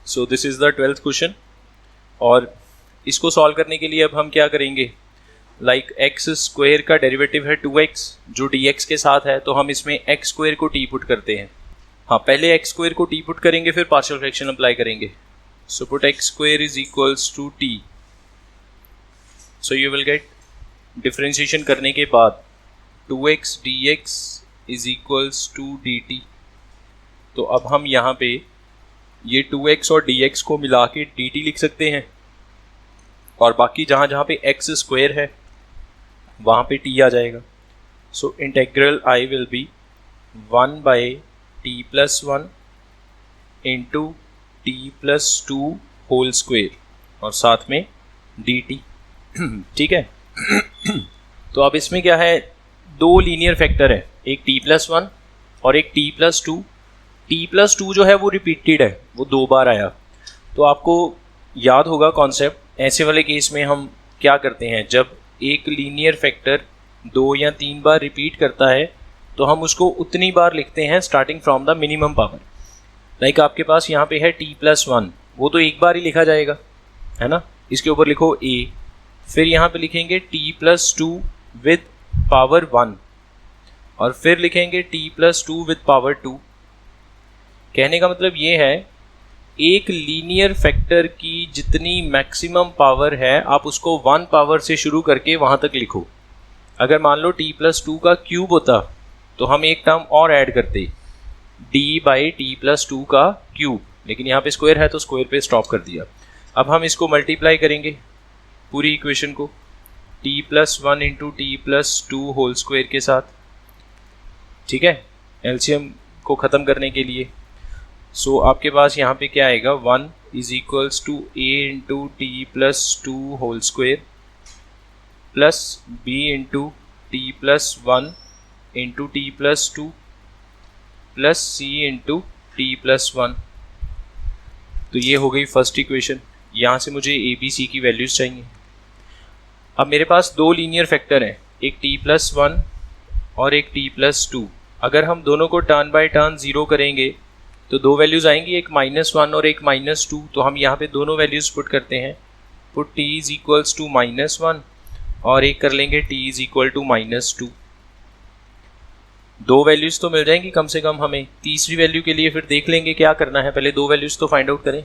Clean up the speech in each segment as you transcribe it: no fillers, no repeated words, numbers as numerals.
So this is the 12th question. और इसको solve करने के लिए अब हम क्या करेंगे, लाइक एक्स स्क्वायर का डेरिवेटिव है 2x जो dx के साथ है, तो हम इसमें एक्स स्क्वायर को t पुट करते हैं। हाँ, पहले एक्स स्क्वायर को t पुट करेंगे फिर पार्शियल फ्रैक्शन अप्लाई करेंगे। So put x square is equals to t। So you will get differentiation करने के बाद 2x dx is equals to dt। तो अब हम यहाँ पे ये 2x और dx को मिला के dt लिख सकते हैं, और बाकी जहाँ जहाँ पे एक्स स्क्वायर है वहाँ पे t आ जाएगा। So integral I will be 1 by t plus 1 into t plus 2 whole square और साथ में dt। ठीक है। तो अब इसमें क्या है, दो लीनियर फैक्टर है, एक t प्लस 1 और एक t प्लस 2। t प्लस 2 जो है वो रिपीटेड है, वो 2 बार आया। तो आपको याद होगा कॉन्सेप्ट, ऐसे वाले केस में हम क्या करते हैं, जब एक लीनियर फैक्टर 2 या 3 बार रिपीट करता है तो हम उसको उतनी बार लिखते हैं starting from the minimum power. Like आपके पास यहाँ पे है t प्लस 1, वो तो एक बार ही लिखा जाएगा, है ना। इसके ऊपर लिखो a, फिर यहाँ पे लिखेंगे t प्लस 2 विद पावर 1, और फिर लिखेंगे t प्लस 2 विद पावर 2। कहने का मतलब ये है, एक लीनियर फैक्टर की जितनी मैक्सिमम पावर है आप उसको 1 पावर से शुरू करके वहाँ तक लिखो। अगर मान लो t प्लस 2 का क्यूब होता तो हम एक टर्म और ऐड करते, d बाई टी प्लस 2 का क्यूब, लेकिन यहाँ पे स्क्वायर है तो स्क्वायर पे स्टॉप कर दिया। अब हम इसको मल्टीप्लाई करेंगे पूरी इक्वेशन को t plus 1 into t plus 2 whole square के साथ। ठीक है, एलसीएम को ख़त्म करने के लिए। सो आपके पास यहाँ पे क्या आएगा, 1 is equals to a into t plus 2 whole square plus b into t plus 1 into t plus 2 plus c into t plus 1। तो ये हो गई फर्स्ट इक्वेशन। यहाँ से मुझे a b c की वैल्यूज़ चाहिए। अब मेरे पास दो लीनियर फैक्टर हैं, एक t प्लस 1 और एक t प्लस 2। अगर हम दोनों को टर्न बाय टर्न ज़ीरो करेंगे तो दो वैल्यूज़ आएंगी, एक -1 और एक -2। तो हम यहाँ पे दोनों वैल्यूज़ पुट करते हैं, put t is equals to -1 और एक कर लेंगे t इज इक्वल टू -2। दो वैल्यूज़ तो मिल जाएंगी कम से कम हमें। तीसरी वैल्यू के लिए फिर देख लेंगे क्या करना है, पहले दो वैल्यूज़ तो फाइंड आउट करें।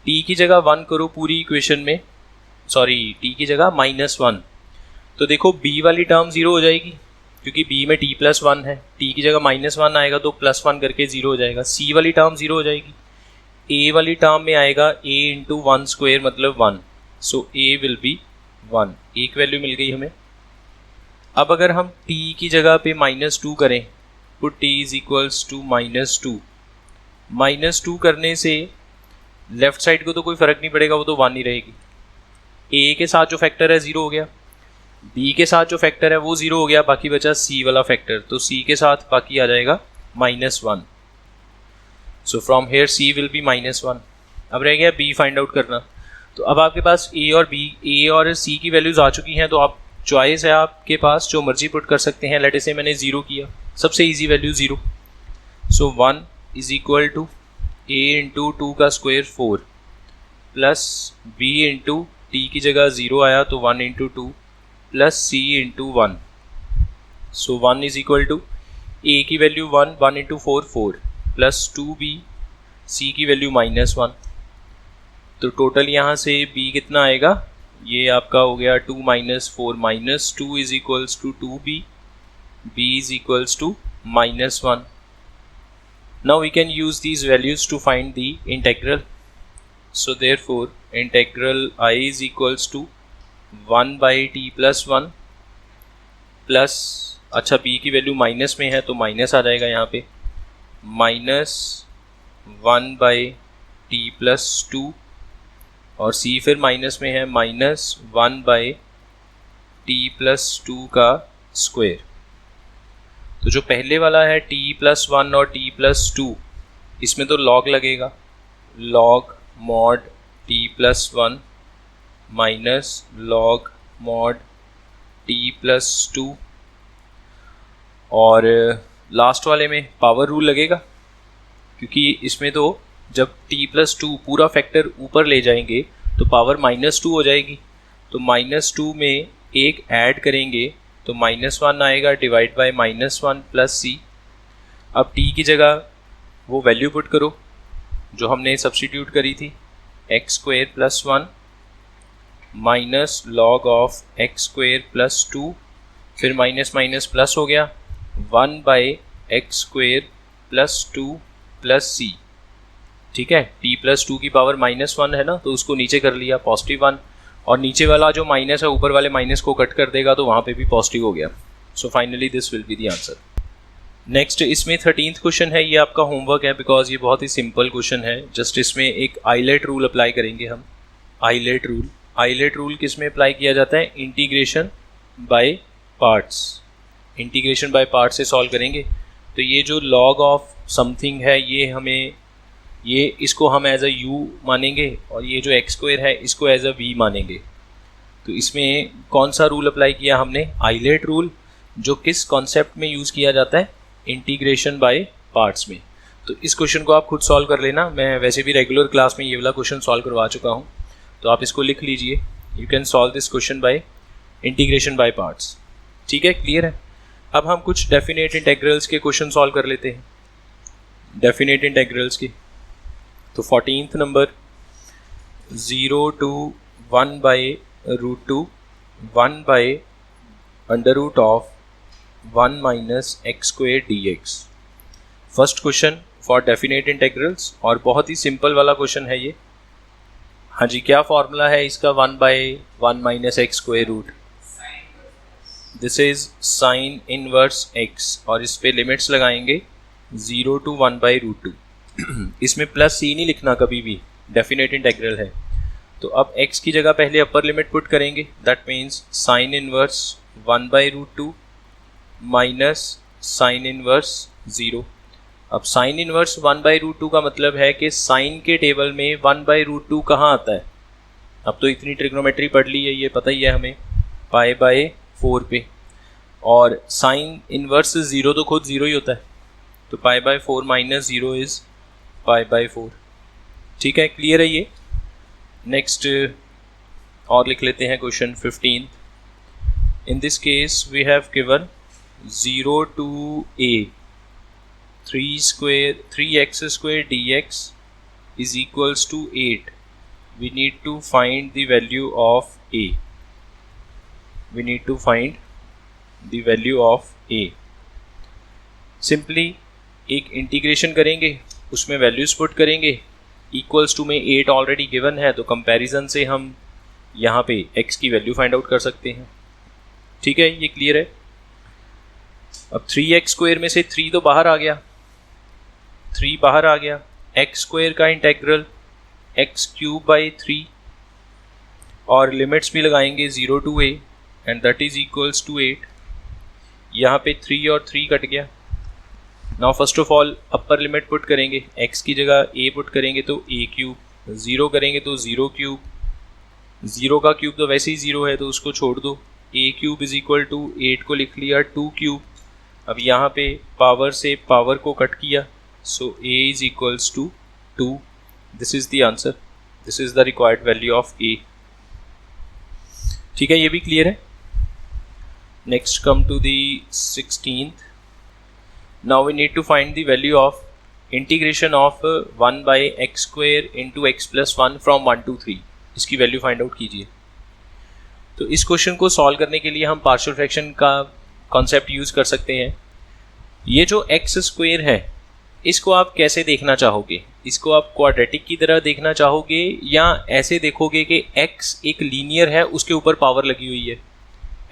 t की जगह 1 करो पूरी इक्वेशन में, सॉरी t की जगह -1, तो देखो b वाली टर्म 0 हो जाएगी क्योंकि b में t प्लस 1 है। t की जगह -1 आएगा तो +1 करके 0 हो जाएगा। c वाली टर्म 0 हो जाएगी। a वाली टर्म में आएगा a इंटू 1 स्क्वायर मतलब 1। सो a विल बी 1, एक वैल्यू मिल गई हमें। अब अगर हम t की जगह पे -2 करें, put t is equals to -2। -2 करने से लेफ्ट साइड को तो कोई फ़र्क नहीं पड़ेगा, वो तो 1 ही रहेगी। a के साथ जो फैक्टर है 0 हो गया, b के साथ जो फैक्टर है वो 0 हो गया, बाकी बचा c वाला फैक्टर, तो c के साथ बाकी आ जाएगा -1। So from here c will be -1। अब रह गया b फाइंड आउट करना। तो अब आपके पास a और c की वैल्यूज़ आ चुकी हैं, तो आप चॉइस है आपके पास, जो मर्जी पुट कर सकते हैं। लेट से मैंने 0 किया, सबसे easy value 0। So 1 is equal to a into 2 का square 4 plus b into t की जगह 0 आया तो 1 into 2 plus c into 1। So 1 is equal to a की value 1 into 4 plus 2b, c की वैल्यू -1। तो टोटल यहाँ से b कितना आएगा, ये आपका हो गया 2 - 4 - 2 is equals to 2b, b is equals to -1। Now we can use these values to find the integral. So therefore integral I is equals to 1 by t plus 1 plus, अच्छा b की वैल्यू minus में है तो minus आ जाएगा यहाँ पे, -1 by t plus 2, और c फिर माइनस में है, -1 बाई टी प्लस 2 का स्क्वायर। तो जो पहले वाला है t प्लस 1 और t प्लस 2, इसमें तो लॉग लगेगा, log mod t plus 1 minus log mod t plus 2, और लास्ट वाले में पावर रूल लगेगा क्योंकि इसमें तो जब t+2 पूरा फैक्टर ऊपर ले जाएंगे तो पावर -2 हो जाएगी, तो -2 में एक ऐड करेंगे तो -1 आएगा डिवाइड बाय -1 प्लस c। अब t की जगह वो वैल्यू पुट करो जो हमने सब्स्टिट्यूट करी थी, x² + 1 minus log of x² + 2, फिर माइनस माइनस प्लस हो गया 1/x² + 2 + c। ठीक है, t+2 की पावर -1 है ना, तो उसको नीचे कर लिया +1, और नीचे वाला जो माइनस है ऊपर वाले माइनस को कट कर देगा तो वहाँ पे भी पॉजिटिव हो गया। So finally this will be the answer. Next इसमें 13th क्वेश्चन है, ये आपका होमवर्क है बिकॉज ये बहुत ही सिंपल क्वेश्चन है। जस्ट इसमें एक आइलेट रूल अप्लाई करेंगे हम। आइलेट रूल किस में अप्लाई किया जाता है? Integration by parts. Integration by parts से सॉल्व करेंगे। तो ये जो लॉग ऑफ समथिंग है ये इसको हम एज अ u मानेंगे, और ये जो x² है इसको एज अ v मानेंगे। तो इसमें कौन सा रूल अप्लाई किया हमने? आइलेट रूल, जो किस कॉन्सेप्ट में यूज़ किया जाता है? इंटीग्रेशन बाय पार्ट्स में। तो इस क्वेश्चन को आप खुद सॉल्व कर लेना, मैं वैसे भी रेगुलर क्लास में ये वाला क्वेश्चन सॉल्व करवा चुका हूँ, तो आप इसको लिख लीजिए। You can solve this question by integration by parts. ठीक है, क्लियर है। अब हम कुछ डेफिनेट इंटेग्रल्स के क्वेश्चन सॉल्व कर लेते हैं, डेफिनेट इंटेग्रल्स के। तो 14th number 0 to 1/√2 1/√1 - x² dx। First question for definite integrals, और बहुत ही सिंपल वाला क्वेश्चन है ये। हाँ जी, क्या फॉर्मूला है इसका? 1/1 - x²। This is sine inverse x, और इस पे लिमिट्स लगाएंगे 0 to 1/√2। इसमें +c नहीं लिखना कभी भी, डेफिनेट इंटेग्रल है। तो अब x की जगह पहले अपर लिमिट पुट करेंगे, that means sine inverse 1/√2 minus sine inverse 0। अब साइन इनवर्स 1/√2 का मतलब है कि साइन के टेबल में 1/√2 कहाँ आता है? अब तो इतनी ट्रिग्नोमेट्री पढ़ ली है, ये पता ही है हमें, π/4 पे, और साइन इनवर्स 0 तो खुद 0 ही होता है, तो π/4 - 0 इज π/4। ठीक है, क्लियर है ये। नेक्स्ट और लिख लेते हैं question 15। In this case we have given 0 to a 3x² dx is equals to 8. We need to find the value of a. We need to find the value of a. Simply एक integration करेंगे, उसमें values put करेंगे, equals to में 8 already given है, तो comparison से हम यहाँ पे x की वैल्यू फाइंड आउट कर सकते हैं। ठीक है, ये क्लियर है। अब 3x² में से 3 तो बाहर आ गया, 3 बाहर आ गया, x² का इंटेग्रल x³ और लिमिट्स भी लगाएंगे 0 to a and that is equals to 8। यहाँ पे 3 और 3 कट गया। Now first of all upper limit put करेंगे, x की जगह a पुट करेंगे तो a³, 0 करेंगे तो 0³ 0 का क्यूब तो वैसे ही 0 है तो उसको छोड़ दो, a³ = 8 को लिख लिया 2³। अब यहाँ पे पावर से पावर को कट किया, so a = 2। This is the answer, this is the required value of a। ठीक है, ये भी क्लियर है। Next come to the 16th। Now we need to find the value of integration of 1/x² into x + 1 from 1 to 3। इसकी value find out कीजिए। तो इस question को सॉल्व करने के लिए हम पार्शियल फ्रैक्शन का कॉन्सेप्ट यूज़ कर सकते हैं। ये जो x² है इसको आप कैसे देखना चाहोगे? इसको आप क्वाड्रेटिक की तरह देखना चाहोगे या ऐसे देखोगे कि x एक लीनियर है, उसके ऊपर पावर लगी हुई है?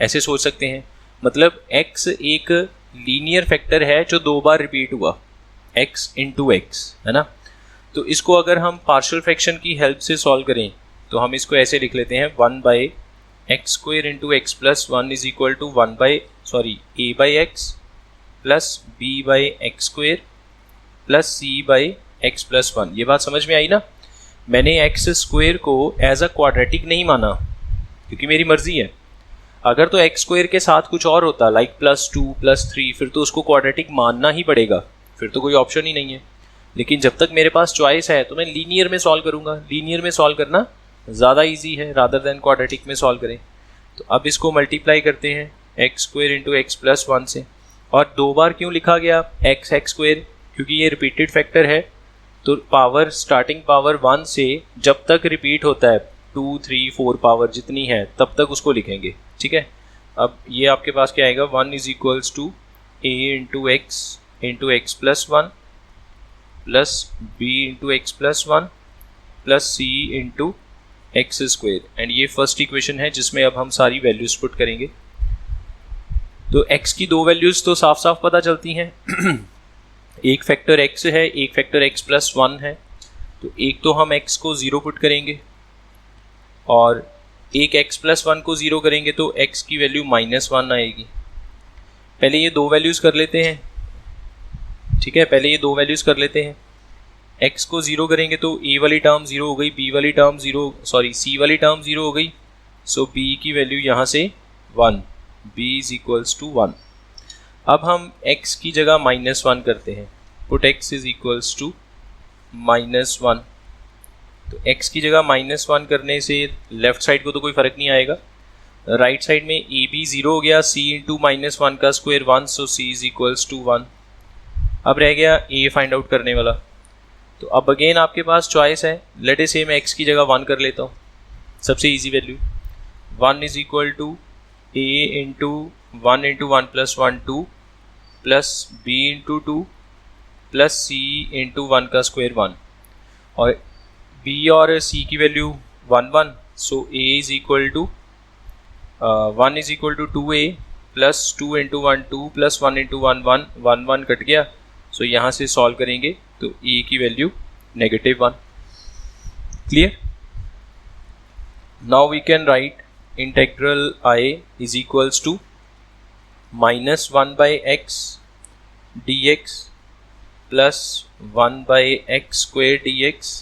ऐसे सोच सकते हैं, मतलब x एक लीनियर फैक्टर है जो 2 बार रिपीट हुआ, x × x, है ना। तो इसको अगर हम पार्शियल फ्रैक्शन की हेल्प से सॉल्व करें तो हम इसको ऐसे लिख लेते हैं 1/x² into x + 1 is equal to a/x plus b/x² plus c/x + 1। ये बात समझ में आई ना? मैंने x² को एज अ क्वाड्रेटिक नहीं माना क्योंकि मेरी मर्जी है। अगर तो x² के साथ कुछ और होता, लाइक +2 + 3, फिर तो उसको क्वाड्रेटिक मानना ही पड़ेगा, फिर तो कोई ऑप्शन ही नहीं है। लेकिन जब तक मेरे पास चॉइस है तो मैं लीनियर में सॉल्व करूँगा। लीनियर में सॉल्व करना ज़्यादा ईजी है रादर देन क्वाड्रेटिक में सॉल्व करें। तो अब इसको मल्टीप्लाई करते हैं x square into x plus 1 से। और 2 बार क्यों लिखा गया एक्स स्क्वेयर, क्योंकि ये रिपीटेड फैक्टर है। तो पावर स्टार्टिंग पावर 1 से जब तक रिपीट होता है 2, 3, 4 पावर जितनी है तब तक उसको लिखेंगे। ठीक है, अब ये आपके पास क्या आएगा 1 is equals to a into x plus 1 plus b into x plus 1 plus c into x square. And ये फर्स्ट इक्वेशन है जिसमें अब हम सारी वैल्यूज पुट करेंगे। तो x की 2 वैल्यूज तो साफ साफ पता चलती हैं एक फैक्टर x है, एक फैक्टर x प्लस 1 है। तो एक तो हम x को 0 पुट करेंगे और एक x प्लस 1 को 0 करेंगे तो x की वैल्यू -1 आएगी। पहले ये 2 वैल्यूज़ कर लेते हैं। ठीक है, पहले ये 2 वैल्यूज़ कर लेते हैं। x को 0 करेंगे तो a वाली टर्म 0 हो गई, b वाली टर्म c वाली टर्म 0 हो गई। सो b की वैल्यू यहाँ से 1, b इज इक्वल्स टू 1। अब हम x की जगह -1 करते हैं। Put x is equals to -1। तो x की जगह -1 करने से लेफ्ट साइड को तो कोई फ़र्क नहीं आएगा। राइट साइड में a b 0 हो गया, c इंटू -1 का square 1, so c is equals to 1। अब रह गया a फाइंड आउट करने वाला। तो अब अगेन आपके पास चॉइस है। लेट अस से मैं x की जगह 1 कर लेता हूँ, सबसे easy value 1 is equal to a into 1 into 1 plus 1 2 plus b into 2 plus c into 1 का स्क्वायर 1। और b और c की value 1 1, so a is equal to 1 is equal to 2a plus 2 into 1 2 plus 1 into 1 1 1 1 cut गया। So यहाँ से solve करेंगे तो a की value -1। Clear? Now we can write integral I is equals to -1 by x dx plus 1 by x square dx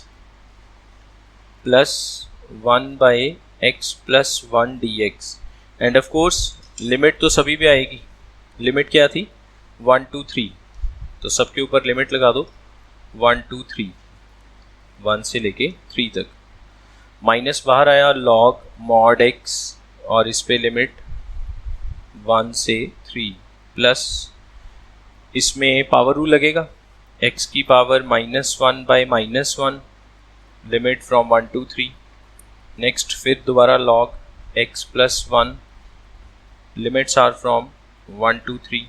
plus 1 by x plus 1 dx। And of course limit तो सभी पे आएगी। Limit क्या थी 1 2 3, तो सबके ऊपर लिमिट लगा दो 1 2 3, 1 से लेके 3 तक। माइनस बाहर आया log mod x और इस पे लिमिट 1 से 3 प्लस इसमें पावर रूल लगेगा x की power -1 by -1 limit from 1 to 3। Next फिर दोबारा log x plus 1 limits are from 1 to 3।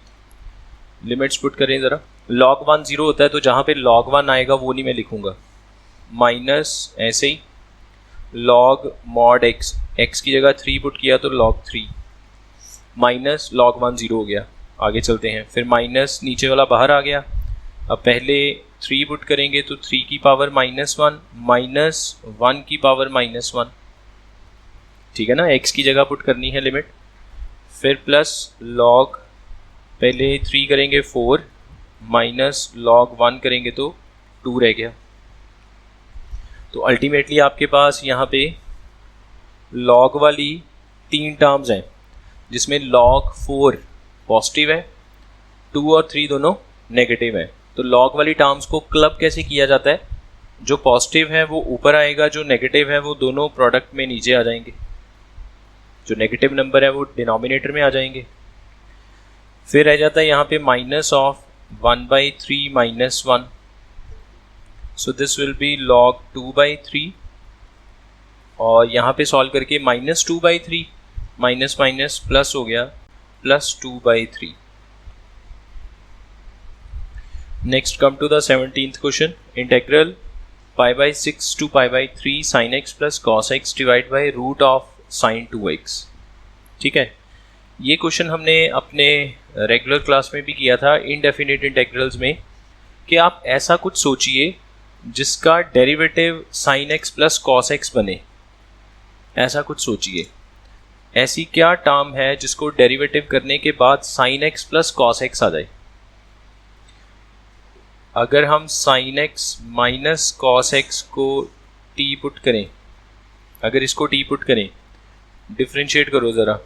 Limits put करें ज़रा। log 1 0 होता है तो जहाँ पे log 1 आएगा वो नहीं मैं लिखूँगा, माइनस ऐसे ही log mod x, x की जगह 3 पुट किया तो log 3 माइनस log 1 0 हो गया। आगे चलते हैं, फिर माइनस नीचे वाला बाहर आ गया। अब पहले 3 पुट करेंगे तो 3 की पावर -1 माइनस 1 की पावर -1। ठीक है ना, x की जगह पुट करनी है लिमिट। फिर प्लस log पहले 3 करेंगे 4 माइनस log 1 करेंगे तो 2 रह गया। तो अल्टीमेटली आपके पास यहाँ पे log वाली 3 टर्म्स हैं जिसमें log 4 पॉजिटिव है, 2 और 3 दोनों नेगेटिव है। तो log वाली टर्म्स को क्लब कैसे किया जाता है, जो पॉजिटिव है वो ऊपर आएगा, जो नेगेटिव है वो दोनों प्रोडक्ट में नीचे आ जाएंगे, जो नेगेटिव नंबर है वो डिनोमिनेटर में आ जाएंगे। फिर रह जाता है यहाँ पे minus of 1/3 -1, so this will B log 2/3। और यहाँ पे सॉल्व करके -2/3 माइनस माइनस प्लस हो गया plus 2/3। Next come to the 17th question. Integral π/6 to π/3 sin x plus cos x divide by root of sin 2x। ठीक है, ये question हमने अपने रेगुलर क्लास में भी किया था इनडेफिनिट इंटेग्रल्स में, कि आप ऐसा कुछ सोचिए जिसका derivative sin x plus cos x बने। ऐसा कुछ सोचिए, ऐसी क्या टर्म है जिसको डेरिवेटिव करने के बाद sin x plus cos x आ जाए। अगर हम sin x minus cos x को t पुट करें, अगर इसको t पुट करें, डिफ्रेंशिएट करो ज़रा,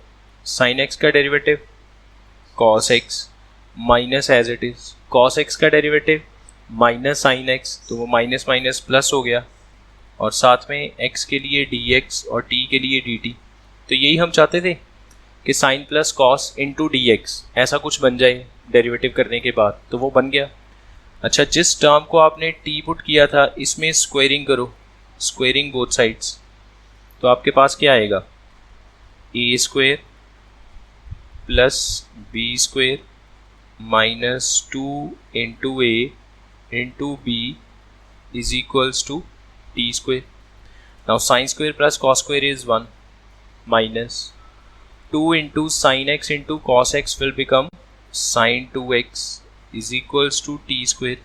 sin x का derivative cos x minus as it is cos x का डेरिवेटिव माइनस साइन एक्स, तो वो माइनस माइनस प्लस हो गया, और साथ में x के लिए dx और t के लिए dt। तो यही हम चाहते थे कि sine plus cos into d x ऐसा कुछ बन जाए डेरिवेटिव करने के बाद, तो वो बन गया। अच्छा, जिस टर्म को आपने t पुट किया था इसमें स्क्वेयरिंग करो, स्क्वेयरिंग बोथ साइड्स, तो आपके पास क्या आएगा, a square plus b square minus 2 into a into b is equals to t square. Now sine square plus cos square is 1 minus 2 into sine x into cos x will become sine 2x is equals to t square.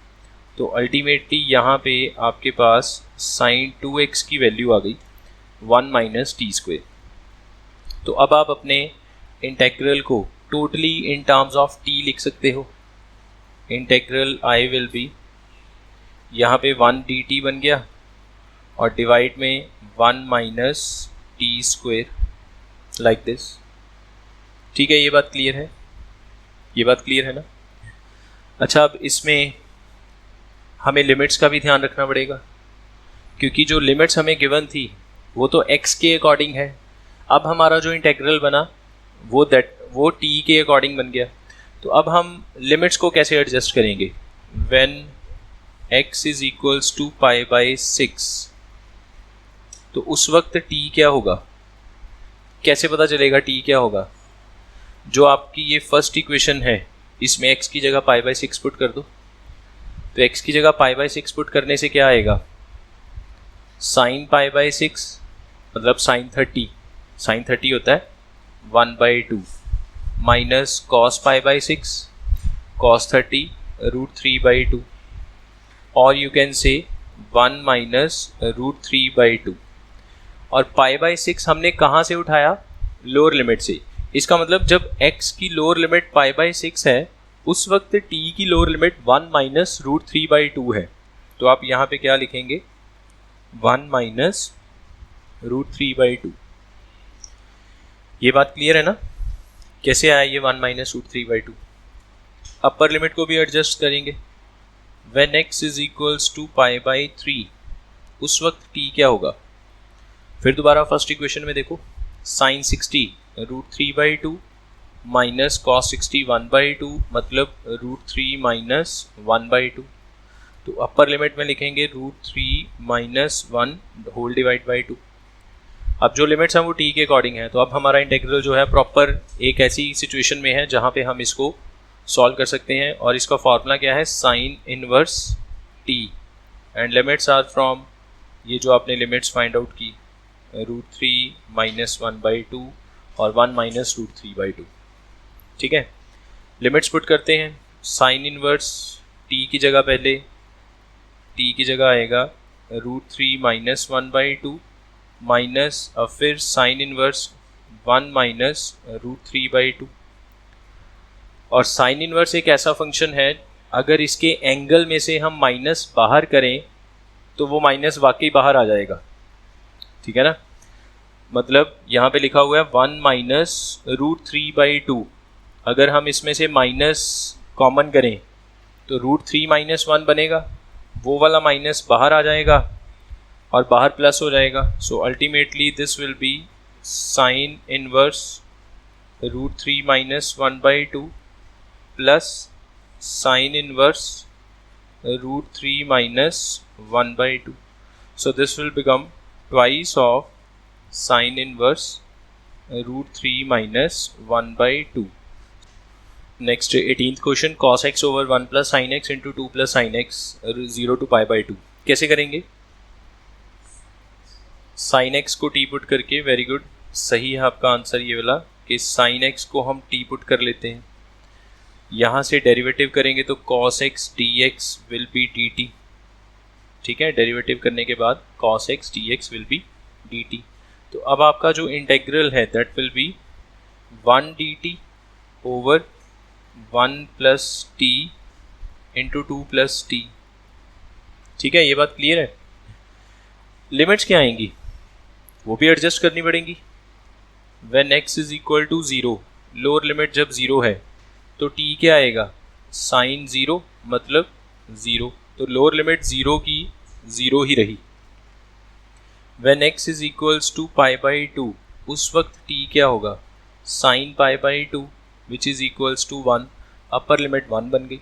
तो ultimately यहाँ पे आपके पास sign 2x की value आ गई 1 minus T square. तो अब आप अपने इंटेग्रल को totally in terms of t लिख सकते हो। इंटेग्रल आई विल बी, यहाँ पे 1 dt बन गया और डिवाइड में 1 minus T square like this. ठीक है, ये बात क्लियर है, ये बात क्लियर है ना। अच्छा, अब इसमें हमें लिमिट्स का भी ध्यान रखना पड़ेगा, क्योंकि जो लिमिट्स हमें गिवन थी वो तो x के अकॉर्डिंग है। अब हमारा जो इंटेग्रल बना वो t के अकॉर्डिंग बन गया। तो अब हम लिमिट्स को कैसे एडजस्ट करेंगे, when x is equals to pi by 6, तो उस वक्त t क्या होगा, कैसे पता चलेगा t क्या होगा। जो आपकी ये फर्स्ट इक्वेशन है इसमें x की जगह पाई बाई 6 पुट कर दो, तो x की जगह पाई बाई 6 पुट करने से क्या आएगा, साइन पाई बाई 6 मतलब साइन 30 होता है 1/2 minus cos pi by 6 cos 30 √3/2, और यू कैन से 1 माइनस √3/2। और पाई बाई 6 हमने कहाँ से उठाया, लोअर लिमिट से। इसका मतलब जब x की लोअर लिमिट पाई बाई 6 है उस वक्त t की लोअर लिमिट 1 माइनस √3/2 है। तो आप यहाँ पे क्या लिखेंगे, 1 माइनस √3/2। ये बात क्लियर है ना, कैसे आया ये 1 माइनस √3/2। अपर लिमिट को भी एडजस्ट करेंगे, when x is equals to pi by 3 उस वक्त t क्या होगा। फिर दोबारा फर्स्ट इक्वेशन में देखो, साइन 60 √3/2 माइनस कॉस 60 1/2 मतलब √3 माइनस 1/2। तो अपर लिमिट में लिखेंगे √3 माइनस 1 होल डिवाइड बाई 2। अब जो लिमिट्स हैं वो t के अकॉर्डिंग है। तो अब हमारा इंटेग्रल जो है प्रॉपर एक ऐसी सिचुएशन में है जहाँ पे हम इसको सॉल्व कर सकते हैं, और इसका फॉर्मूला क्या है, sine inverse t, and limits are from, ये जो आपने लिमिट्स फाइंड आउट की, √3 माइनस 1/2 और 1 माइनस √3/2। ठीक है, लिमिट्स पुट करते हैं। साइन इनवर्स t की जगह पहले t की जगह आएगा √3 माइनस 1/2 माइनस, अब फिर साइन इनवर्स 1 माइनस √3/2। और साइन इनवर्स एक ऐसा फंक्शन है, अगर इसके एंगल में से हम माइनस बाहर करें तो वो माइनस वाकई बाहर आ जाएगा। ठीक है ना, मतलब यहाँ पे लिखा हुआ है 1 माइनस √3/2, अगर हम इसमें से माइनस कॉमन करें तो √3 माइनस 1 बनेगा, वो वाला माइनस बाहर आ जाएगा और बाहर प्लस हो जाएगा। So ultimately this will B sine inverse √3 minus 1/2 plus sine inverse √3 minus 1/2। So this will become twice of sine inverse √3 minus 1/2। Next 18th question, cos x over 1 plus sign x into 2 plus sine x 0 to π/2 कैसे करेंगे। Sine x को T put करके, very good, सही है आपका answer ये वाला कि साइन एक्स को हम टी पुट कर लेते हैं। यहाँ से डेरिवेटिव करेंगे तो cos x dx will be dt। ठीक है, डेरिवेटिव करने के बाद cos x dx will be dt। तो अब आपका जो इंटेग्रल है that will be 1 dt over 1 plus t into 2 plus t। ठीक है, ये बात क्लियर है। लिमिट्स क्या आएंगी वो भी एडजस्ट करनी पड़ेंगी। When x is equal to 0, lower limit जब 0 है तो t क्या आएगा, साइन 0 मतलब 0, तो लोअर लिमिट 0 की 0 ही रही। When x is equals to pi by 2, उस वक्त t क्या होगा, sine pi by 2 which is equals to 1, upper limit 1 बन गई।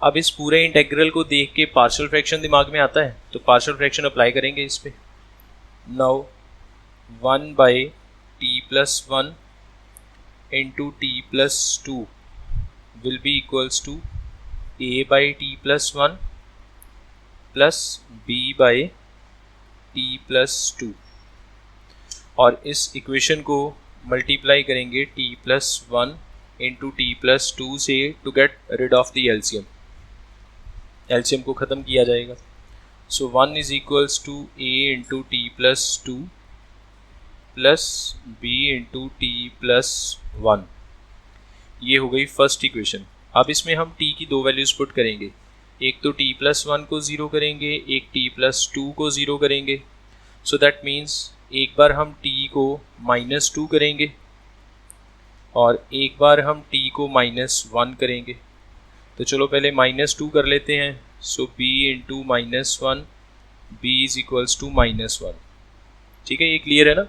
अब इस पूरे इंटेग्रल को देख के पार्शियल फ्रैक्शन दिमाग में आता है, तो पार्शियल फ्रैक्शन अप्लाई करेंगे इस पे। Now 1 by t plus 1 into t plus 2 will be equals to a by t plus 1 plus b by t plus 2, और इस इक्वेशन को मल्टीप्लाई करेंगे t plus 1 into t plus 2 से to get rid off the LCM. LCM को ख़त्म किया जाएगा। So 1 is equals to a into t plus 2 plus b into t plus 1। ये हो गई फर्स्ट इक्वेशन। अब इसमें हम t की दो वैल्यूज़ पुट करेंगे, एक तो t प्लस 1 को 0 करेंगे, एक t प्लस 2 को 0 करेंगे। सो दैट मीन्स एक बार हम t को -2 करेंगे और एक बार हम t को -1 करेंगे। तो चलो पहले -2 कर लेते हैं। So b into -1 b is equals to -1। ठीक है, ये क्लियर है ना।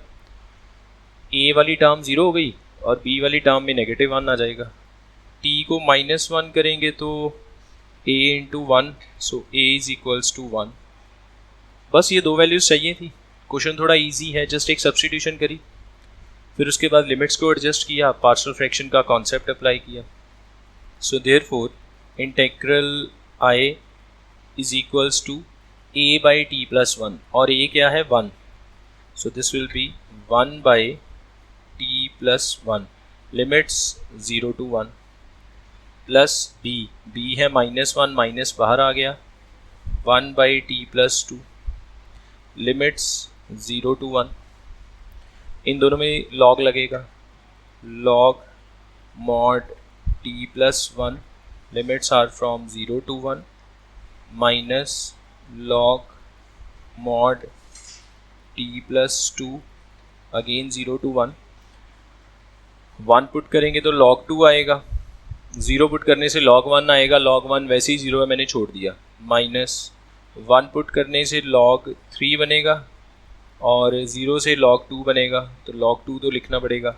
a वाली टर्म 0 हो गई और b वाली टर्म में -1 आ जाएगा। t को -1 करेंगे तो a into 1, so a is equals to 1। बस ये दो वैल्यूज़ चाहिए थी। क्वेश्चन थोड़ा इजी है, जस्ट एक सब्स्टिट्यूशन करी, फिर उसके बाद लिमिट्स को एडजस्ट किया, पार्शियल फ्रैक्शन का कॉन्सेप्ट अप्लाई किया। So therefore integral i is equals to a by t plus 1, और a क्या है 1, so this will be 1 by t plus 1, limits 0 to 1, plus b है -1, माइनस बाहर आ गया, 1 by t plus 2, limits 0 to 1। इन दोनों में लॉग लगेगा, log mod t plus 1, limits are from 0 to 1, minus log mod t plus 2, again 0 to 1। 1 put करेंगे तो log 2 आएगा, 0 पुट करने से log 1 आएगा, log 1 वैसे ही 0 है मैंने छोड़ दिया, माइनस 1 पुट करने से log 3 बनेगा और 0 से log 2 बनेगा, तो log 2 तो लिखना पड़ेगा।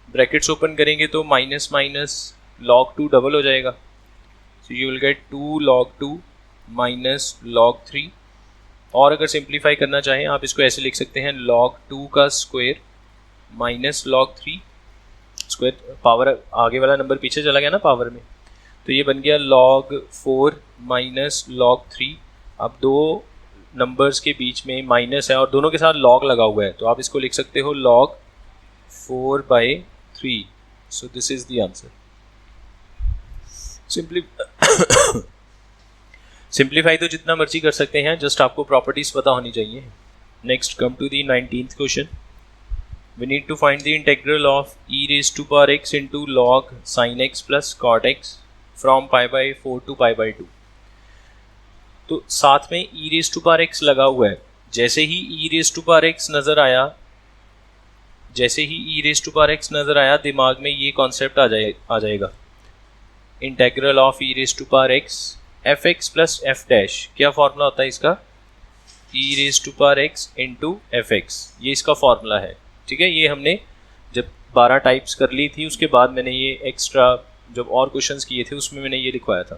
ब्रैकेट्स ओपन करेंगे तो माइनस माइनस log 2 डबल हो जाएगा, सो you will gate 2 log 2 minus log 3। और अगर सिंप्लीफाई करना चाहें आप इसको ऐसे लिख सकते हैं, log 2 का square minus log 3 square, power आगे वाला नंबर पीछे चला गया ना पावर में, तो ये बन गया log 4 माइनस log 3। अब दो नंबर्स के बीच में माइनस है और दोनों के साथ log लगा हुआ है, तो आप इसको लिख सकते हो log 4/3। So this is the answer. Simplify तो जितना मर्जी कर सकते हैं, जस्ट आपको प्रॉपर्टीज पता होनी चाहिए। Next come to the 19th question. We need to find the integral of e raised to power x into log sin x plus cot x from pi by 4 to pi by 2। तो साथ में e raised to power x लगा हुआ है, जैसे ही e raised to power x नज़र आया, दिमाग में ये कॉन्सेप्ट आ जाएगा, integral of e raised to power x F x plus F dash. क्या फॉर्मूला होता है इसका, e raised to power x into F x, ये इसका फॉर्मूला है। ठीक है, ये हमने जब 12 टाइप्स कर ली थी उसके बाद मैंने ये एक्स्ट्रा जब और क्वेश्चंस किए थे उसमें मैंने ये लिखवाया था।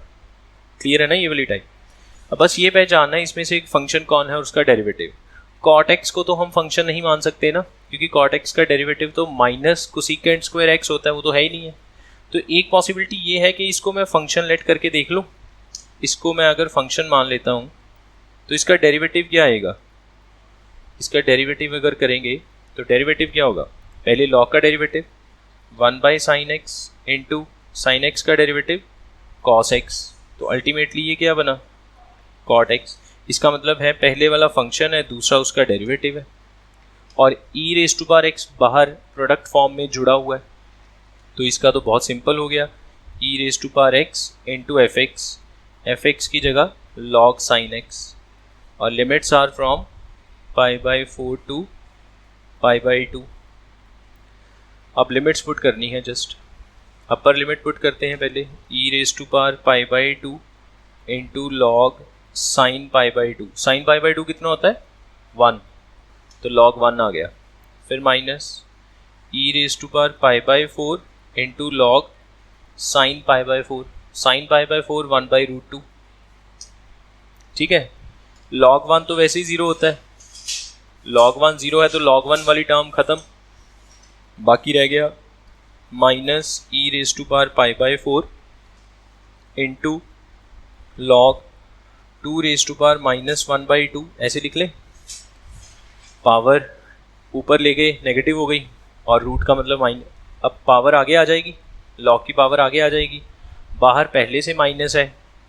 क्लियर है ना ये वाली टाइप। अब बस ये पहचानना है इसमें से एक फंक्शन कौन है और उसका डेरिवेटिव। कॉट एक्स को तो हम फंक्शन नहीं मान सकते ना, क्योंकि कॉट एक्स का डेरिवेटिव तो माइनस कोसेकेंट स्क्वायर एक्स होता है, वो तो है ही नहीं है। तो एक पॉसिबिलिटी ये है कि इसको मैं फंक्शन लेट करके देख लूँ, इसको मैं अगर फंक्शन मान लेता हूँ तो इसका डेरिवेटिव क्या आएगा, इसका डेरिवेटिव अगर करेंगे तो डेरिवेटिव क्या होगा, पहले लॉग का derivative 1 by sine x into sine x का डेरिवेटिव कॉस एक्स, तो अल्टीमेटली ये क्या बना कॉट एक्स। इसका मतलब है पहले वाला फंक्शन है, दूसरा उसका डेरिवेटिव है, और e raise to power x बाहर प्रोडक्ट फॉर्म में जुड़ा हुआ है, तो इसका तो बहुत सिंपल हो गया, e raise to power x into f x की जगह लॉग साइन एक्स, और limits are from pi by 4 to pi by 2। अब लिमिट्स पुट करनी है, जस्ट अपर लिमिट पुट करते हैं पहले, e raise to power pi by 2 into log sine pi by two. Sine pi by two कितना होता है 1, तो log 1 आ गया। फिर minus e raise to power pi by 4 into log sine pi by 4। Sine pi by 4 1/√2। ठीक है, log 1 तो वैसे ही 0 होता है, log 1 0 है तो log 1 वाली टर्म खत्म, बाकी रह गया minus e raise to power pi by 4 into log 2 raise to power -1/2। ऐसे लिख ले, पावर ऊपर ले गए नेगेटिव हो गई और रूट का मतलब माइनस, अब पावर आगे आ जाएगी, लॉग की पावर आगे आ जाएगी, बाहर पहले से माइनस है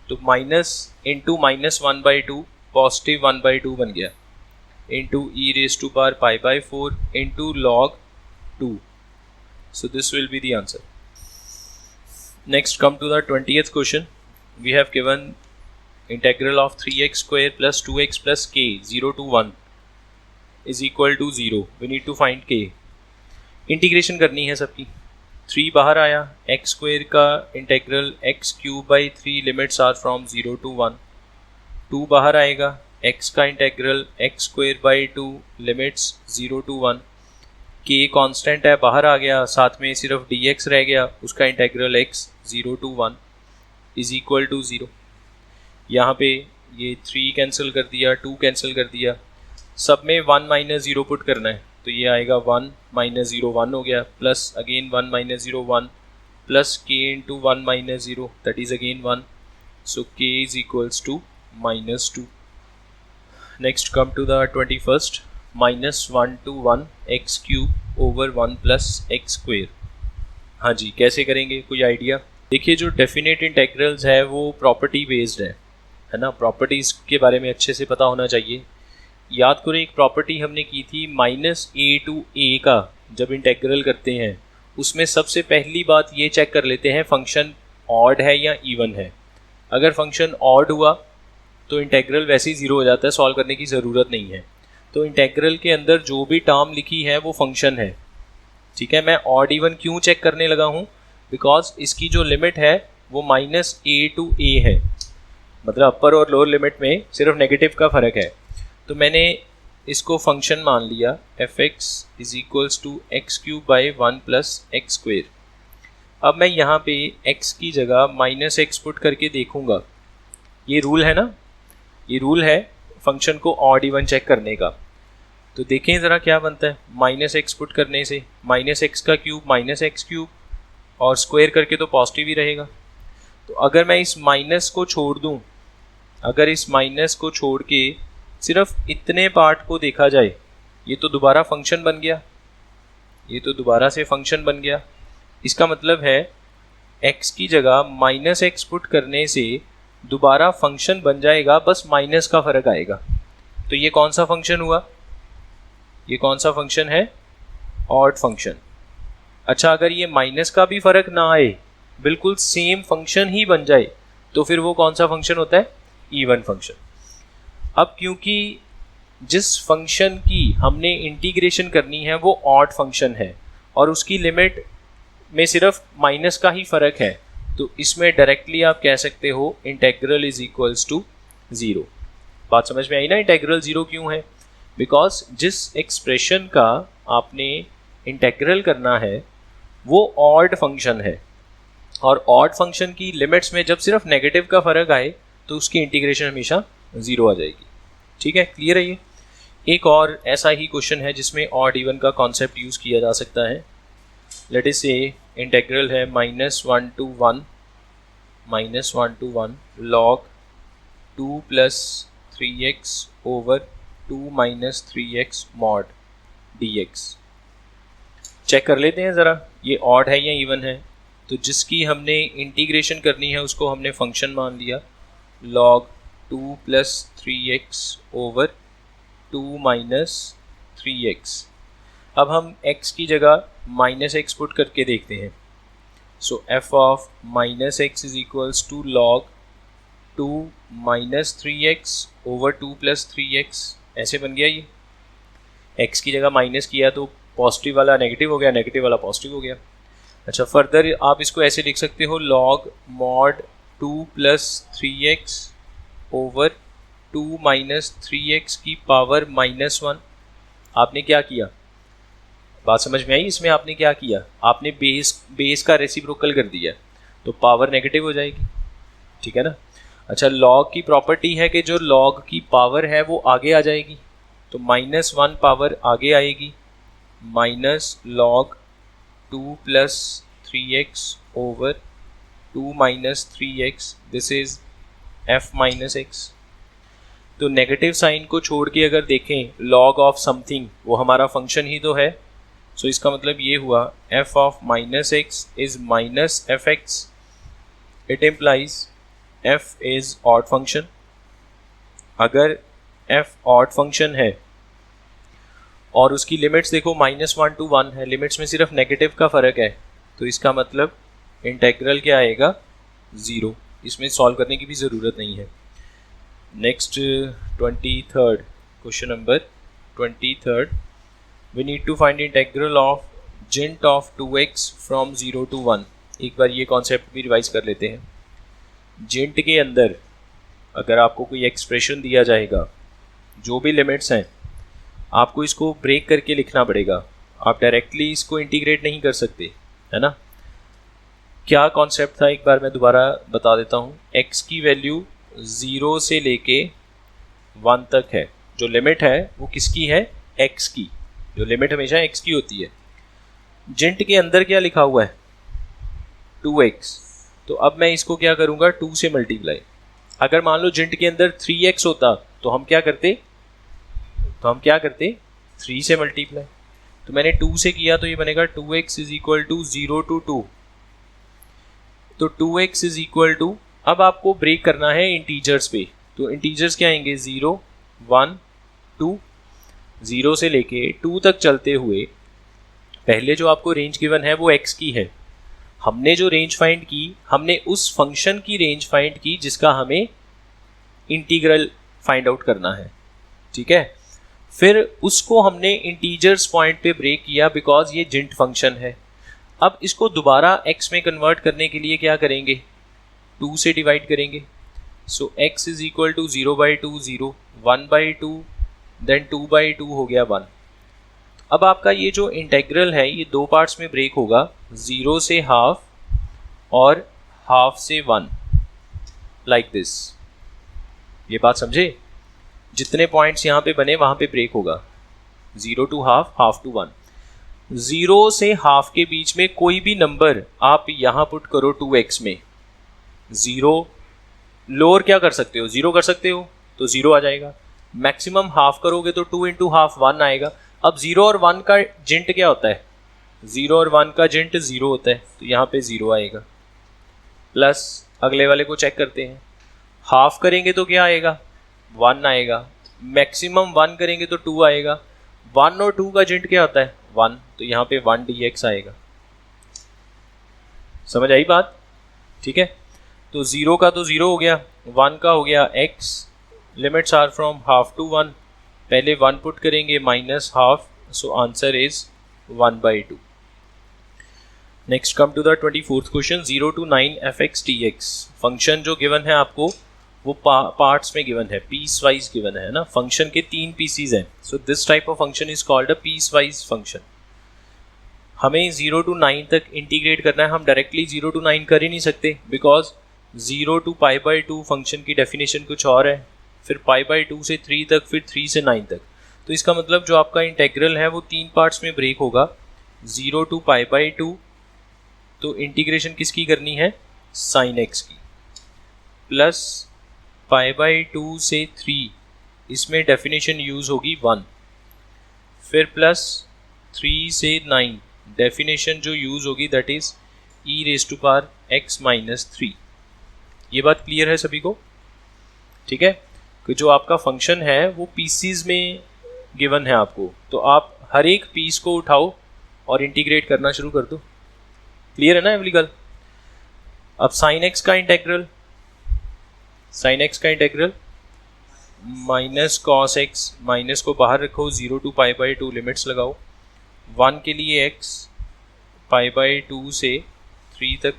तो माइनस इंटू -1/2 पॉजिटिव 1/2 बन गया into e raise to power pi by 4 into log 2। So this will be the answer. Next come to the 20th question. We have given integral of 3x² plus 2x plus k 0 to 1 is equal to 0। we need to find k। Integration करनी है सबकी। 3 बाहर आया, x² का integral x³/3 limits are from 0 to 1। 2 बाहर आएगा, x का integral x²/2 limits 0 to 1। k constant है, बाहर आ गया, साथ में सिर्फ dx रह गया, उसका integral x 0 to 1 is equal to 0। यहाँ पे ये 3 कैंसिल कर दिया, 2 कैंसिल कर दिया, सब में 1 - 0 पुट करना है, तो ये आएगा 1 - 0 1 हो गया, plus again 1 - 0 1 plus k into 1 - 0 that is again 1। So k is equals to -2। Next come to the 21st। -1 to 1 x³ over 1 plus x²। हाँ जी, कैसे करेंगे, कोई आइडिया? देखिए, जो डेफिनेट इंटेग्रल्स है वो प्रॉपर्टी बेस्ड है ना, प्रॉपर्टीज़ के बारे में अच्छे से पता होना चाहिए। याद करो, एक प्रॉपर्टी हमने की थी -a to a का, जब इंटेग्रल करते हैं उसमें सबसे पहली बात ये चेक कर लेते हैं फंक्शन ऑड है या इवन है। अगर फंक्शन ऑड हुआ तो इंटेग्रल वैसे ही 0 हो जाता है, सॉल्व करने की ज़रूरत नहीं है। तो इंटेग्रल के अंदर जो भी टर्म लिखी है वो फंक्शन है। ठीक है, मैं ऑड इवन क्यों चेक करने लगा हूँ, बिकॉज इसकी जो लिमिट है वो -a to a है, मतलब अपर और लोअर लिमिट में सिर्फ नेगेटिव का फ़र्क है। तो मैंने इसको फंक्शन मान लिया f(x) is equals to x³/1 plus x²। अब मैं यहाँ पे x की जगह -x पुट करके देखूँगा, ये रूल है ना, ये रूल है फंक्शन को ऑड इवन चेक करने का। तो देखें ज़रा क्या बनता है, -x पुट करने से -x³ -x³ और स्क्वायर करके तो पॉजिटिव ही रहेगा। तो अगर मैं इस माइनस को छोड़ दूँ, अगर इस माइनस को छोड़ के सिर्फ इतने पार्ट को देखा जाए, ये तो दोबारा फंक्शन बन गया, ये तो दोबारा से फंक्शन बन गया। इसका मतलब है x की जगह -x पुट करने से दोबारा फंक्शन बन जाएगा, बस माइनस का फ़र्क आएगा। तो ये कौन सा फंक्शन हुआ, ये कौन सा फंक्शन है, ऑड फंक्शन। अच्छा, अगर ये माइनस का भी फ़र्क ना आए, बिल्कुल सेम फंक्शन ही बन जाए, तो फिर वो कौन सा फंक्शन होता है, इवन फंक्शन। अब क्योंकि जिस फंक्शन की हमने इंटीग्रेशन करनी है वो ऑड फंक्शन है और उसकी लिमिट में सिर्फ माइनस का ही फ़र्क है, तो इसमें डायरेक्टली आप कह सकते हो इंटेग्रल इज इक्वल्स टू 0। बात समझ में आई ना, इंटेग्रल 0 क्यों है, बिकॉज जिस एक्सप्रेशन का आपने इंटेग्रल करना है वो ऑड फंक्शन है, और ऑड फंक्शन की लिमिट्स में जब सिर्फ नेगेटिव का फ़र्क आए तो उसकी इंटीग्रेशन हमेशा 0 आ जाएगी। ठीक है, क्लियर है ये। एक और ऐसा ही क्वेश्चन है जिसमें ऑड इवन का कॉन्सेप्ट यूज़ किया जा सकता है। लेट अस से इंटेग्रल है -1 to 1 log 2 plus 3x over 2 minus 3x mod dx। Check कर लेते हैं ज़रा, ये ऑड है या इवन है। तो जिसकी हमने इंटीग्रेशन करनी है उसको हमने फंक्शन मान लिया, log 2 plus 3x over 2 minus 3x। अब हम x की जगह -x पुट करके देखते हैं। So f of -x is equals to log 2 minus 3x over 2 plus 3x। ऐसे बन गया ये, x की जगह माइनस किया तो पॉजिटिव वाला नेगेटिव हो गया, नेगेटिव वाला पॉजिटिव हो गया। अच्छा, फर्दर आप इसको ऐसे लिख सकते हो, log mod 2 plus 3x over 2 minus 3x की पावर -1। आपने क्या किया, बात समझ में आई? इसमें आपने क्या किया, आपने बेस का रेसिप्रोकल कर दिया, तो पावर नेगेटिव हो जाएगी, ठीक है ना। अच्छा, लॉग की प्रॉपर्टी है कि जो लॉग की पावर है वो आगे आ जाएगी, तो -1 पावर आगे आएगी, minus log 2 plus 3x over 2 minus 3x, this is f minus x। तो नेगेटिव साइन को छोड़ के अगर देखें, लॉग ऑफ समथिंग वो हमारा फंक्शन ही तो है, सो इसका मतलब ये हुआ f of minus x is minus F x. It implies f is odd function. अगर f ऑड फंक्शन है और उसकी लिमिट्स देखो -1 to 1 है, लिमिट्स में सिर्फ नेगेटिव का फ़र्क है, तो इसका मतलब इंटेग्रल क्या आएगा, 0। इसमें सॉल्व करने की भी ज़रूरत नहीं है। Next 23rd question number 23rd, we need to find integral of जिंट ऑफ 2x फ्रॉम 0 to 1। एक बार ये कॉन्सेप्ट भी रिवाइज कर लेते हैं। जिंट के अंदर अगर आपको कोई एक्सप्रेशन दिया जाएगा, जो भी लिमिट्स हैं, आपको इसको ब्रेक करके लिखना पड़ेगा, आप डायरेक्टली इसको इंटीग्रेट नहीं कर सकते, है ना। क्या कॉन्सेप्ट था, एक बार मैं दोबारा बता देता हूँ। x की वैल्यू 0 से लेके 1 तक है, जो लिमिट है वो किसकी है, x की, जो लिमिट हमेशा x की होती है। जिंट के अंदर क्या लिखा हुआ है, 2x, तो अब मैं इसको क्या करूँगा, 2 से मल्टीप्लाई। अगर मान लो जिंट के अंदर 3x होता तो हम क्या करते, 3 से मल्टीप्लाई। तो मैंने 2 से किया तो ये बनेगा 2x is equal to 0 to 2, तो 2x इज इक्वल टू, अब आपको ब्रेक करना है इंटीजर्स पे, तो इंटीजर्स क्या आएंगे, 0 1 2। 0 से लेके 2 तक चलते हुए पहले जो आपको रेंज गिवन है वो x की है। हमने जो रेंज फाइंड की, हमने उस फंक्शन की रेंज फाइंड की जिसका हमें इंटीग्रल फाइंड आउट करना है, ठीक है। फिर उसको हमने इंटीजर्स पॉइंट पे ब्रेक किया बिकॉज ये जिंट फंक्शन है। अब इसको दोबारा x में कन्वर्ट करने के लिए क्या करेंगे, 2 से डिवाइड करेंगे। So x is equal to 0/2 0, 1/2, then 2/2 हो गया 1। अब आपका ये जो इंटेग्रल है ये 2 पार्ट्स में ब्रेक होगा, 0 से हाफ और हाफ से 1, लाइक दिस। ये बात समझे, जितने पॉइंट्स यहाँ पे बने वहाँ पे ब्रेक होगा, 0 to हाफ, हाफ to 1। 0 से हाफ के बीच में कोई भी नंबर आप यहाँ पुट करो 2x में, 0 लोअर क्या कर सकते हो, 0 कर सकते हो, तो 0 आ जाएगा। मैक्सिमम हाफ करोगे तो 2 into हाफ 1 आएगा। अब 0 और 1 का जिंट क्या होता है, 0 और 1 का जिंट 0 होता है, तो यहाँ पे 0 आएगा। प्लस अगले वाले को चेक करते हैं, हाफ करेंगे तो क्या आएगा, 1 आएगा। मैक्सिमम 1 करेंगे तो 2 आएगा। 1 और 2 का जिंट क्या होता है, 1, तो यहाँ पे 1 dx आएगा। समझ आई बात, ठीक है। तो 0 का तो 0 हो गया, 1 का हो गया x, limits are from half to 1, पहले 1 पुट करेंगे minus half, so answer is 1/2। Next come to the 24th question, 0 to 9 fx dx। Function जो गिवन है आपको वो पार्ट्स में गिवन है, पीस वाइज गिवन है ना। फंक्शन के 3 पीसीज हैं, so this type of function is called a piecewise function. हमें 0 to 9 तक इंटीग्रेट करना है, हम डायरेक्टली 0 to 9 कर ही नहीं सकते, बिकॉज 0 to π/2 फंक्शन की डेफिनेशन कुछ और है, फिर π/2 से 3 तक, फिर 3 से 9 तक। तो इसका मतलब जो आपका इंटेग्रल है वो 3 पार्ट्स में ब्रेक होगा, 0 to π/2, तो इंटीग्रेशन किसकी करनी है, साइन x की, प्लस π/2 से 3, इसमें डेफिनेशन यूज़ होगी 1, फिर प्लस 3 से 9, डेफिनेशन जो यूज़ होगी दैट इज़ e⁻x-3। ये बात क्लियर है सभी को, ठीक है। कि जो आपका फंक्शन है वो पीसीज में गिवन है आपको, तो आप हर एक पीस को उठाओ और इंटीग्रेट करना शुरू कर दो। क्लियर है ना एवरीगल। अब साइन x का integral, minus cos x, minus को बाहर रखो, 0 to π/2 लिमिट्स लगाओ, 1 के लिए x, π/2 से 3 तक,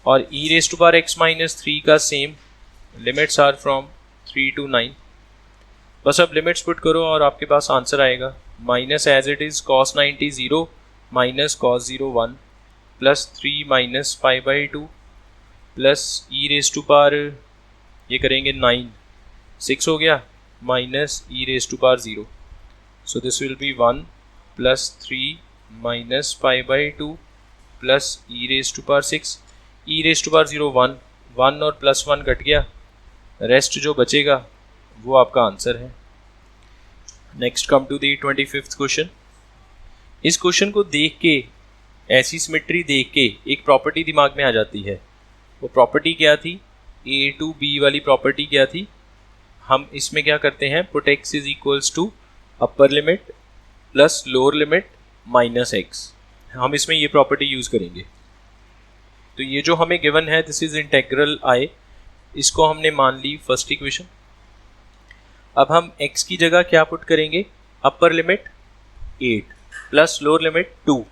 और e raise to power x minus 3 का same, limits are from 3 to 9। बस अब लिमिट्स पुट करो और आपके पास आंसर आएगा minus as it is cos 90 0 minus cos 0 1 plus 3 minus 5/2 plus e raise to power ये करेंगे 9 6 हो गया minus e raise to power 0। So this will be 1 plus 3 minus 5/2 plus e raise to power 6। e raise to power 0 1 1 और plus 1 cut गया, rest जो बचेगा वो आपका आंसर है। Next come to the 25th question. इस क्वेश्चन को देख के, ऐसी सिमेट्री देख के एक प्रॉपर्टी दिमाग में आ जाती है। वो प्रॉपर्टी क्या थी? a to b वाली प्रॉपर्टी क्या थी? हम इसमें क्या करते हैं, put x is equals to upper limit plus lower limit minus x। हम इसमें ये प्रॉपर्टी यूज़ करेंगे। तो ये जो हमें गिवन है दिस इज इंटेग्रल i, इसको हमने मान ली फर्स्ट इक्वेशन। अब हम x की जगह क्या पुट करेंगे, upper limit 8 plus lower limit 2।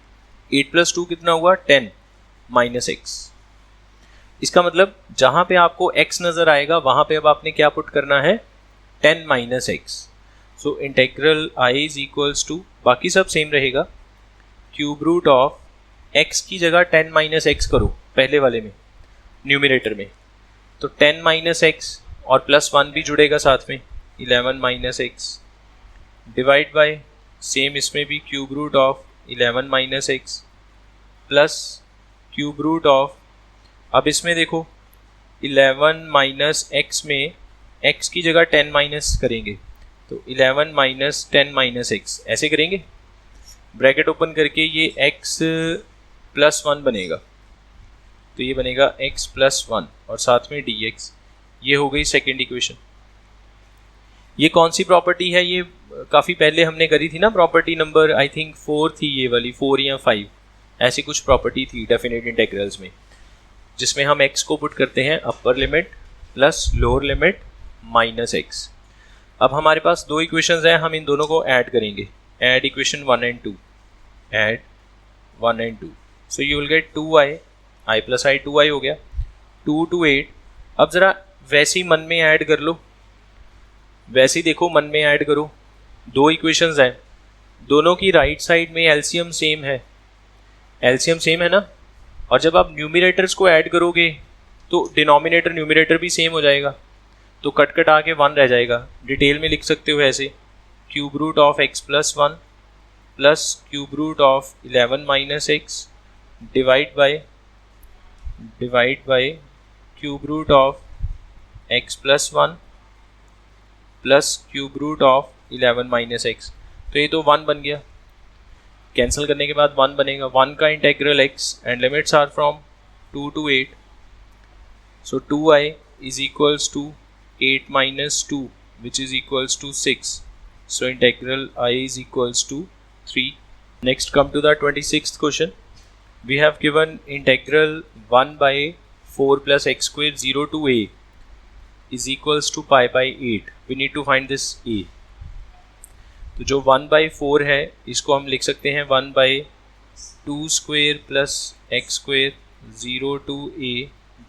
8 plus 2 कितना हुआ 10 माइनस x। इसका मतलब जहाँ पे आपको x नज़र आएगा वहाँ पे अब आपने क्या पुट करना है 10 minus x। So integral i is equals to, बाकी सब सेम रहेगा, क्यूब रूट ऑफ x की जगह 10 माइनस x करो पहले वाले में न्यूमिनेटर में, तो 10 माइनस x और प्लस 1 भी जुड़ेगा साथ में 11 minus x divide by same इसमें भी cube root of 11 minus x plus cube root of, अब इसमें देखो 11 माइनस x में x की जगह 10 माइनस करेंगे तो 11 माइनस 10 माइनस x ऐसे करेंगे, ब्रैकेट ओपन करके ये x प्लस 1 बनेगा, तो ये बनेगा x प्लस 1 और साथ में dx। ये हो गई सेकेंड इक्वेशन। ये कौन सी प्रॉपर्टी है, ये काफ़ी पहले हमने करी थी ना, प्रॉपर्टी नंबर आई थिंक 4 थी, ये वाली 4 या 5 ऐसी कुछ प्रॉपर्टी थी डेफिनेट इंटेग्रल्स में, जिसमें हम x को पुट करते हैं अपर limit plus lower limit minus x। अब हमारे पास दो इक्वेशंस हैं, हम इन दोनों को ऐड करेंगे, add equation 1 and 2, add 1 and 2, so you will gate 2i, i plus i 2i हो गया 2 to 8। अब ज़रा वैसे ही मन में ऐड कर लो, वैसे ही देखो मन में ऐड करो, दो इक्वेशंस हैं, दोनों की राइट साइड में एलसीएम सेम है, एलसीएम सेम है ना, और जब आप न्यूमिनेटर्स को ऐड करोगे तो डिनोमिनेटर न्यूमिनेटर भी सेम हो जाएगा, तो कट कट आके 1 रह जाएगा। डिटेल में लिख सकते हो ऐसे, cube root of x plus 1 plus cube root of 11 minus x divide by cube root of x plus 1 plus cube root of 11 minus x। तो ये तो 1 बन गया, कैंसिल करने के बाद 1 बनेगा, 1 का integral x and limits are from 2 to 8। So 2i is equals to 8 minus 2 which is equals to 6. So integral I is equals to 3. Next come to the 26th question. We have given integral 1 by 4 plus x square 0 to a is equals to pi by 8. We need to find this a. तो जो 1 by 4 है इसको हम लिख सकते हैं 1 by 2 square plus x square 0 to a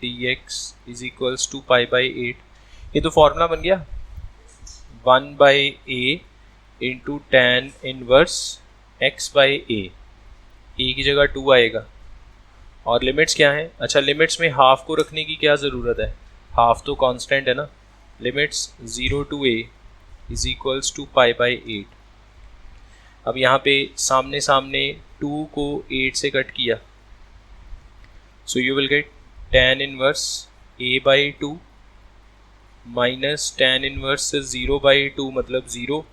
dx is equals to pi by 8। ये तो फॉर्मूला बन गया 1 by a into tan inverse x by a की जगह 2 आएगा, और लिमिट्स क्या है, अच्छा लिमिट्स में हाफ को रखने की क्या ज़रूरत है, हाफ तो कांस्टेंट है ना, limits 0 to a is equals to pi by 8। अब यहाँ पे सामने सामने 2 को 8 से कट किया, so you will get tan inverse a by 2 minus tan inverse 0 by 2 मतलब 0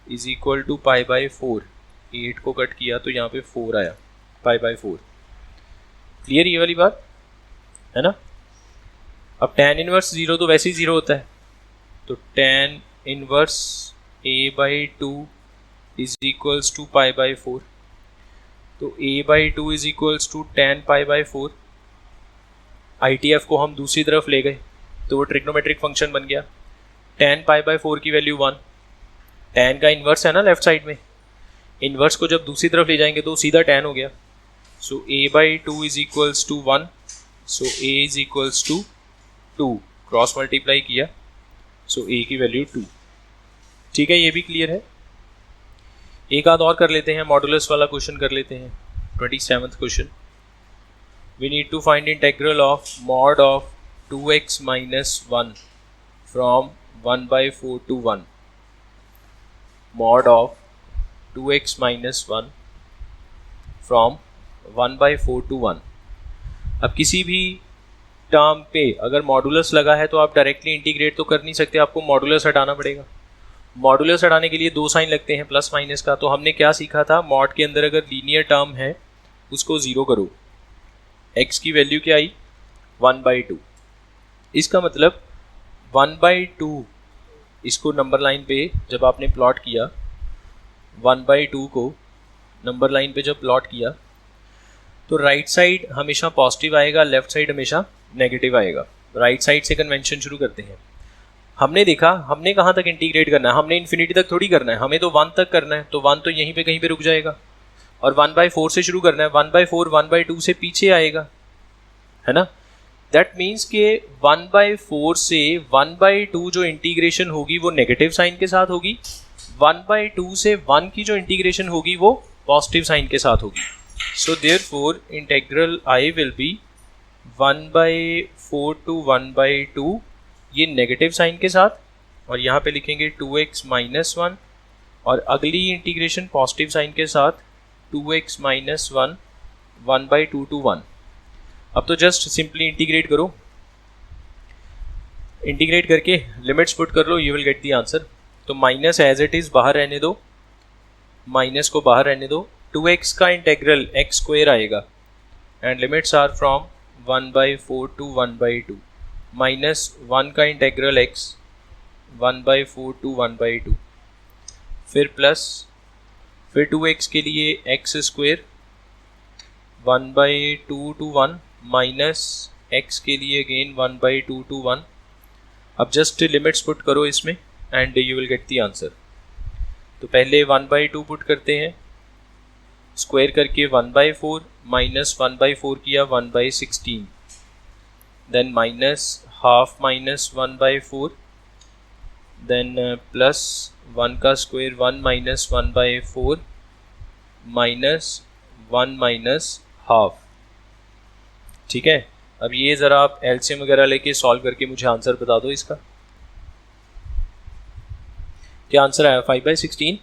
is equal to pi by 4। 8 को कट किया तो यहाँ पे 4 आया, पाई बाई 4। क्लियर ये वाली बात है ना। अब tan इनवर्स 0 तो वैसे ही 0 होता है, तो tan inverse a by 2 is equals to pi by 4, तो a by 2 is equals to tan pi by 4। ITF को हम दूसरी तरफ ले गए तो वो ट्रिग्नोमेट्रिक फंक्शन बन गया, tan पाई बाई 4 की वैल्यू 1, tan का इन्वर्स है ना लेफ्ट साइड में, इन्वर्स को जब दूसरी तरफ ले जाएंगे तो सीधा tan हो गया। So a by 2 is equals to 1, so a is equals to 2, cross multiply किया, सो a की वैल्यू 2। ठीक है, ये भी क्लियर है। एक आध और कर लेते हैं, मॉडुलस वाला क्वेश्चन कर लेते हैं। 27th question, we need to find integral of mod of 2x minus 1 from 1/4 to 1, mod of 2x minus 1 from 1/4 to 1। अब किसी भी टर्म पे अगर मॉडुलस लगा है तो आप डायरेक्टली इंटीग्रेट तो कर नहीं सकते, आपको मॉडुलस हटाना पड़ेगा। मॉडुलस हटाने के लिए दो साइन लगते हैं, प्लस माइनस का। तो हमने क्या सीखा था, मॉड के अंदर अगर लीनियर टर्म है उसको ज़ीरो करो। x की वैल्यू क्या आई, 1/2। इसका मतलब 1/2, इसको नंबर लाइन पे जब आपने प्लॉट किया, 1/2 को नंबर लाइन पे जब प्लॉट किया तो राइट साइड हमेशा पॉजिटिव आएगा, लेफ्ट साइड हमेशा नेगेटिव आएगा। राइट साइड से कन्वेंशन शुरू करते हैं। हमने देखा हमने कहाँ तक इंटीग्रेट करना है, हमने इन्फिनिटी तक थोड़ी करना है, हमें तो 1 तक करना है। तो 1 तो यहीं पे कहीं पे रुक जाएगा, और 1/4 से शुरू करना है। 1/4 1/2 से पीछे आएगा, है ना। दैट मीन्स के 1/4 से 1/2 जो इंटीग्रेशन होगी वो नेगेटिव साइन के साथ होगी, 1/2 से 1 की जो इंटीग्रेशन होगी वो पॉजिटिव साइन के साथ होगी। सो therefore integral I will be 1/4 to 1/2, ये नेगेटिव साइन के साथ, और यहाँ पे लिखेंगे 2x minus 1, और अगली इंटीग्रेशन पॉजिटिव साइन के साथ 2x minus 1 1/2 to 1। अब तो जस्ट सिंपली इंटीग्रेट करो, इंटीग्रेट करके लिमिट्स पुट कर लो, you will get the answer. तो माइनस एज इट इज़ बाहर रहने दो, माइनस को बाहर रहने दो। 2x का इंटेग्रल x स्क्वायर आएगा, and limits are from 1/4 to 1/2, minus 1 का इंटेग्रल x 1/4 to 1/2, फिर प्लस, फिर 2x के लिए x square 1/2 to 1, minus x के लिए अगेन 1/2 to 1। अब जस्ट लिमिट्स पुट करो इसमें and you will get the answer. तो पहले 1/2 पुट करते हैं, स्क्वायर करके 1/4, माइनस 1/4 किया 1/16, then minus half minus 1/4, then plus 1 का square 1 minus 1/4, minus 1 minus half. ठीक है, अब ये ज़रा आप एलसीएम वगैरह लेके सॉल्व करके मुझे आंसर बता दो इसका। क्या आंसर आया, 5/16।